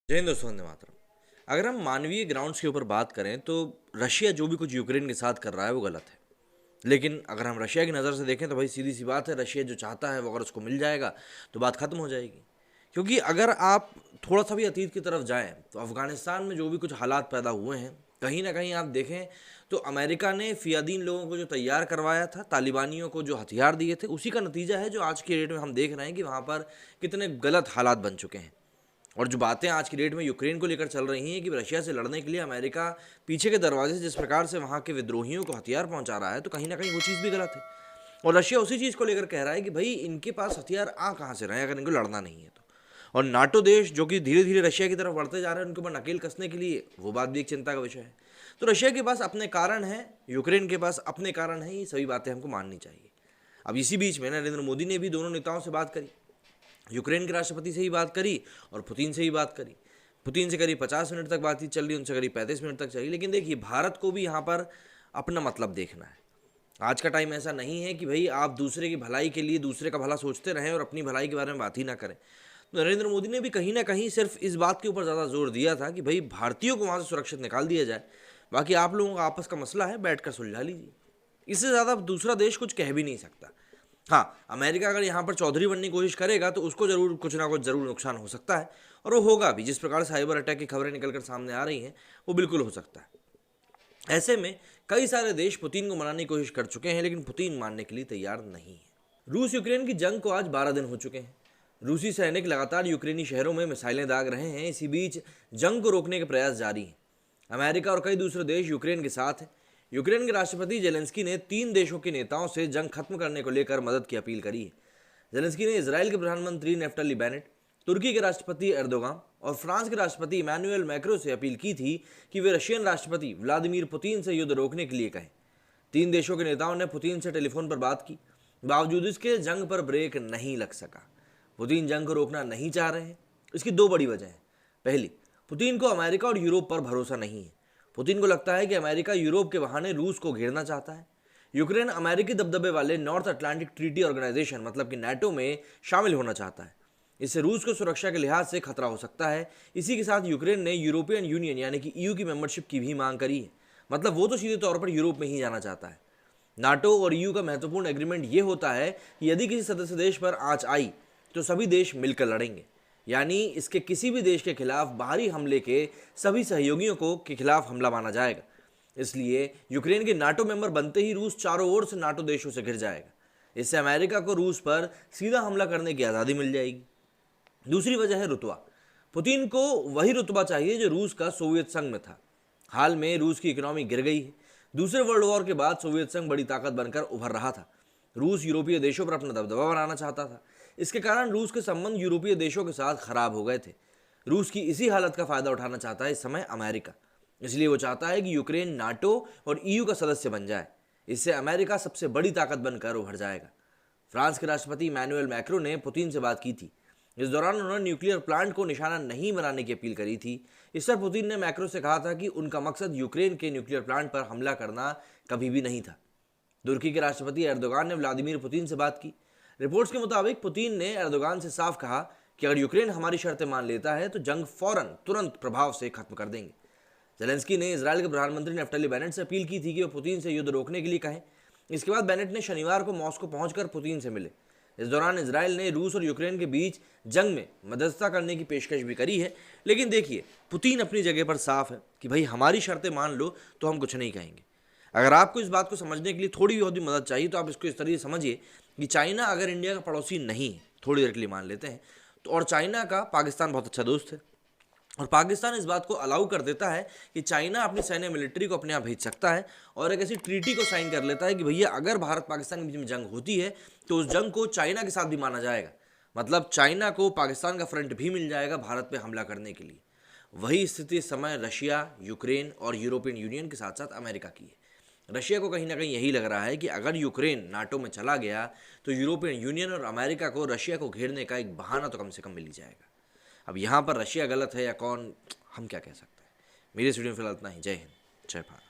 जय हिंद दोस्तों, वंदे मातरम। अगर हम मानवीय ग्राउंड्स के ऊपर बात करें तो रशिया जो भी कुछ यूक्रेन के साथ कर रहा है वो गलत है। लेकिन अगर हम रशिया की नज़र से देखें तो भाई सीधी सी बात है, रशिया जो चाहता है वो अगर उसको मिल जाएगा तो बात खत्म हो जाएगी। क्योंकि अगर आप थोड़ा सा भी अतीत की तरफ जाएं तो अफगानिस्तान में जो भी कुछ हालात पैदा हुए हैं, कहीं ना कहीं आप देखें तो अमेरिका ने फियादीन लोगों को जो तैयार करवाया था, तालिबानियों को जो हथियार दिए थे, उसी का नतीजा है जो आज की डेट में हम देख रहे हैं कि वहाँ पर कितने गलत हालात बन चुके हैं। और जो बातें आज की डेट में यूक्रेन को लेकर चल रही हैं कि रशिया से लड़ने के लिए अमेरिका पीछे के दरवाजे से जिस प्रकार से वहाँ के विद्रोहियों को हथियार पहुँचा रहा है, तो कहीं ना कहीं वो चीज़ भी गलत है। और रशिया उसी चीज़ को लेकर कह रहा है कि भाई इनके पास हथियार आ कहाँ से रहे हैं अगर इनको लड़ना नहीं है तो। और नाटो देश जो कि धीरे धीरे रशिया की तरफ बढ़ते जा रहे हैं, उनके ऊपर नकेल कसने के लिए वो बात भी एक चिंता का विषय है। तो रशिया के पास अपने कारण है, यूक्रेन के पास अपने कारण है, ये सभी बातें हमको माननी चाहिए। अब इसी बीच में नरेंद्र मोदी ने भी दोनों नेताओं से बात करी, यूक्रेन के राष्ट्रपति से ही बात करी और पुतिन से ही बात करी। पुतिन से करीब 50 मिनट तक बातचीत चल रही, उनसे करीब 35 मिनट तक चली। लेकिन देखिए, भारत को भी यहाँ पर अपना मतलब देखना है। आज का टाइम ऐसा नहीं है कि भाई आप दूसरे की भलाई के लिए दूसरे का भला सोचते रहें और अपनी भलाई के बारे में बात ही ना करें। तो नरेंद्र मोदी ने भी कहीं ना कहीं सिर्फ इस बात के ऊपर ज़्यादा जोर दिया था कि भाई भारतीयों को वहाँ से सुरक्षित निकाल दिया जाए, बाकी आप लोगों का आपस का मसला है, बैठ कर सुलझा लीजिए। इससे ज़्यादा दूसरा देश कुछ कह भी नहीं सकता। हाँ, अमेरिका अगर यहाँ पर चौधरी बनने की कोशिश करेगा तो उसको ज़रूर कुछ ना कुछ ज़रूर नुकसान हो सकता है, और वो होगा भी। जिस प्रकार साइबर अटैक की खबरें निकल कर सामने आ रही हैं, वो बिल्कुल हो सकता है। ऐसे में कई सारे देश पुतिन को मनाने की कोशिश कर चुके हैं, लेकिन पुतिन मानने के लिए तैयार नहीं है। रूस यूक्रेन की जंग को आज 12 दिन हो चुके हैं। रूसी सैनिक लगातार यूक्रेनी शहरों में मिसाइलें दाग रहे हैं। इसी बीच जंग को रोकने के प्रयास जारी हैं। अमेरिका और कई दूसरे देश यूक्रेन के साथ हैं। यूक्रेन के राष्ट्रपति जेलेंस्की ने 3 देशों के नेताओं से जंग खत्म करने को लेकर मदद की अपील करी है। जेलेंस्की ने इजराइल के प्रधानमंत्री नेफ्टली बेनेट, तुर्की के राष्ट्रपति एर्दोगान और फ्रांस के राष्ट्रपति इमैनुअल मैक्रो से अपील की थी कि वे रशियन राष्ट्रपति व्लादिमीर पुतिन से युद्ध रोकने के लिए कहें। 3 देशों के नेताओं ने पुतिन से टेलीफोन पर बात की, बावजूद इसके जंग पर ब्रेक नहीं लग सका। पुतिन जंग को रोकना नहीं चाह रहे हैं। इसकी 2 बड़ी वजह हैं। पहली, पुतिन को अमेरिका और यूरोप पर भरोसा नहीं है। पुतिन को लगता है कि अमेरिका यूरोप के बहाने रूस को घेरना चाहता है। यूक्रेन अमेरिकी दबदबे वाले नॉर्थ अटलांटिक ट्रीटी ऑर्गेनाइजेशन मतलब कि नाटो में शामिल होना चाहता है। इससे रूस को सुरक्षा के लिहाज से खतरा हो सकता है। इसी के साथ यूक्रेन ने यूरोपियन यूनियन यानी कि ईयू की मेंबरशिप की भी मांग करी है। मतलब वो तो सीधे तौर पर यूरोप में ही जाना चाहता है। नाटो और ईयू का महत्वपूर्ण एग्रीमेंट ये होता है कि यदि किसी सदस्य देश पर आंच आई तो सभी देश मिलकर लड़ेंगे। यानी इसके किसी भी देश के खिलाफ बाहरी हमले के सभी सहयोगियों को के खिलाफ हमला माना जाएगा। इसलिए यूक्रेन के नाटो मेंबर बनते ही रूस चारों ओर से नाटो देशों से घिर जाएगा। इससे अमेरिका को रूस पर सीधा हमला करने की आज़ादी मिल जाएगी। दूसरी वजह है रुतबा। पुतिन को वही रुतबा चाहिए जो रूस का सोवियत संघ में था। हाल में रूस की इकोनॉमी गिर गई है। दूसरे वर्ल्ड वॉर के बाद सोवियत संघ बड़ी ताकत बनकर उभर रहा था। रूस यूरोपीय देशों पर अपना दबदबा बनाना चाहता था। इसके कारण रूस के संबंध यूरोपीय देशों के साथ खराब हो गए थे। रूस की इसी हालत का फायदा उठाना चाहता है इस समय अमेरिका। इसलिए वो चाहता है कि यूक्रेन नाटो और ईयू का सदस्य बन जाए। इससे अमेरिका सबसे बड़ी ताकत बनकर उभर जाएगा। फ्रांस के राष्ट्रपति इमैनुअल मैक्रो ने पुतिन से बात की थी। इस दौरान उन्होंने न्यूक्लियर प्लांट को निशाना नहीं बनाने की अपील करी थी। इस पर पुतिन ने मैक्रो से कहा था कि उनका मकसद यूक्रेन के न्यूक्लियर प्लांट पर हमला करना कभी भी नहीं था। तुर्की के राष्ट्रपति एर्दोगान ने व्लादिमीर पुतिन से बात की। रिपोर्ट्स के मुताबिक पुतिन ने एर्दोगान से साफ कहा कि अगर यूक्रेन हमारी शर्तें मान लेता है तो जंग फौरन तुरंत प्रभाव से खत्म कर देंगे। जेलेंस्की ने इजराइल के प्रधानमंत्री नेफ्टली बेनेट से अपील की थी कि वो पुतिन से युद्ध रोकने के लिए कहें। इसके बाद बेनेट ने शनिवार को मॉस्को पहुंचकर पुतिन से मिले। इस दौरान इजराइल ने रूस और यूक्रेन के बीच जंग में मध्यस्थता करने की पेशकश भी करी है। लेकिन देखिए, पुतिन अपनी जगह पर साफ है कि भाई हमारी शर्तें मान लो तो हम कुछ नहीं कहेंगे। अगर आपको इस बात को समझने के लिए थोड़ी भी बहुत भी मदद चाहिए तो आप इसको इस तरीके से समझिए कि चाइना अगर इंडिया का पड़ोसी नहीं है, थोड़ी देर के लिए मान लेते हैं, तो और चाइना का पाकिस्तान बहुत अच्छा दोस्त है, और पाकिस्तान इस बात को अलाउ कर देता है कि चाइना अपनी सैन्य मिलिट्री को अपने यहाँ भेज सकता है, और एक ऐसी ट्रीटी को साइन कर लेता है कि भैया अगर भारत पाकिस्तान के बीच में जंग होती है तो उस जंग को चाइना के साथ भी माना जाएगा। मतलब चाइना को पाकिस्तान का फ्रंट भी मिल जाएगा भारत पे हमला करने के लिए। वही स्थिति इस समय रशिया, यूक्रेन और यूरोपियन यूनियन के साथ साथ अमेरिका की है। रशिया को कहीं ना कहीं यही लग रहा है कि अगर यूक्रेन नाटो में चला गया तो यूरोपियन यूनियन और अमेरिका को रशिया को घेरने का एक बहाना तो कम से कम मिल ही जाएगा। अब यहाँ पर रशिया गलत है या कौन, हम क्या कह सकते हैं। मेरी इस वीडियो में फिलहाल इतना ही। जय हिंद, जय भारत।